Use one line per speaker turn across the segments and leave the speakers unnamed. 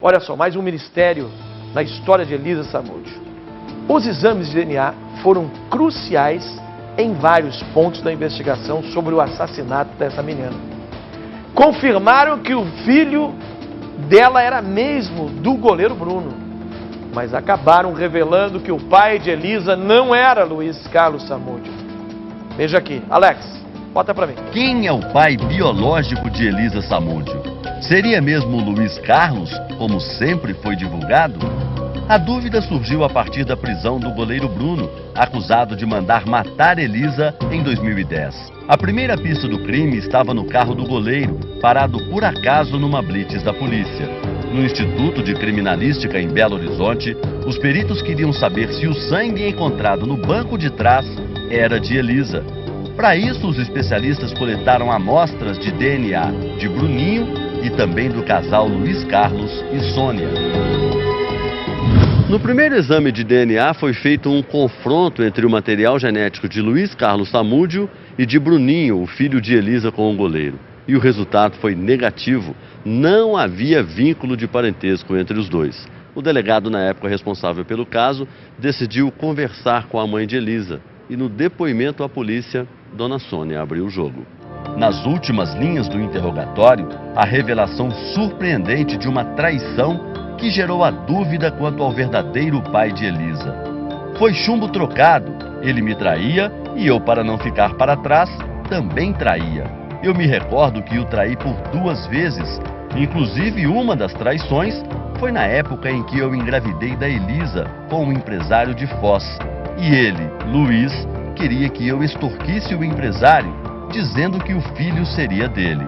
Olha só, mais um mistério na história de Elisa Samúdio. Os exames de DNA foram cruciais em vários pontos da investigação sobre o assassinato dessa menina. Confirmaram que o filho dela era mesmo do goleiro Bruno, mas acabaram revelando que o pai de Elisa não era Luiz Carlos Samúdio. Veja aqui, Alex, bota pra mim.
Quem é o pai biológico de Elisa Samúdio? Seria mesmo o Luiz Carlos, como sempre foi divulgado? A dúvida surgiu a partir da prisão do goleiro Bruno, acusado de mandar matar Elisa em 2010. A primeira pista do crime estava no carro do goleiro, parado por acaso numa blitz da polícia. No Instituto de Criminalística em Belo Horizonte, os peritos queriam saber se o sangue encontrado no banco de trás era de Elisa. Para isso, os especialistas coletaram amostras de DNA de Bruninho e também do casal Luiz Carlos e Sônia. No primeiro exame de DNA foi feito um confronto entre o material genético de Luiz Carlos Samúdio e de Bruninho, o filho de Elisa, com o goleiro. E o resultado foi negativo. Não havia vínculo de parentesco entre os dois. O delegado, na época responsável pelo caso, decidiu conversar com a mãe de Elisa. E no depoimento à polícia, Dona Sônia abriu o jogo. Nas últimas linhas do interrogatório, a revelação surpreendente de uma traição que gerou a dúvida quanto ao verdadeiro pai de Elisa. Foi chumbo trocado, ele me traía e eu, para não ficar para trás, também traía. Eu me recordo que o traí por 2 vezes, inclusive uma das traições foi na época em que eu engravidei da Elisa com um empresário de Foz. E ele, Luiz, queria que eu extorquisse o empresário, dizendo que o filho seria dele.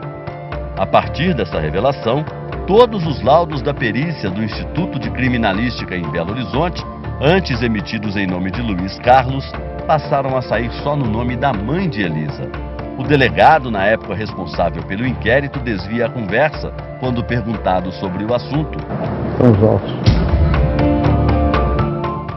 A partir dessa revelação, todos os laudos da perícia do Instituto de Criminalística em Belo Horizonte, antes emitidos em nome de Luiz Carlos, passaram a sair só no nome da mãe de Elisa. O delegado, na época responsável pelo inquérito, desvia a conversa quando perguntado sobre o assunto.
São os ossos.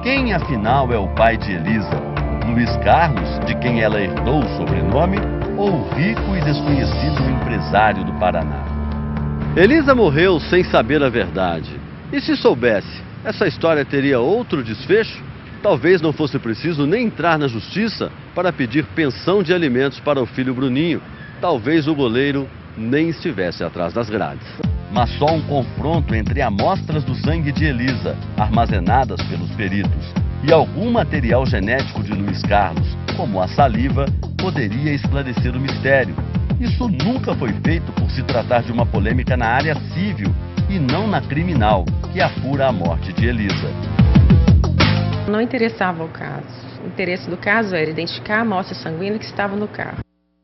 Quem, afinal, é o pai de Elisa? Luiz Carlos, de quem ela herdou o sobrenome, ou o rico e desconhecido empresário do Paraná? Elisa morreu sem saber a verdade. E se soubesse, essa história teria outro desfecho? Talvez não fosse preciso nem entrar na justiça para pedir pensão de alimentos para o filho Bruninho. Talvez o goleiro nem estivesse atrás das grades. Mas só um confronto entre amostras do sangue de Elisa, armazenadas pelos peritos, e algum material genético de Luiz Carlos, como a saliva, poderia esclarecer o mistério. Isso nunca foi feito por se tratar de uma polêmica na área civil e não na criminal, que apura a morte de Elisa.
Não interessava o caso. O interesse do caso era identificar a amostra sanguínea que estava no carro.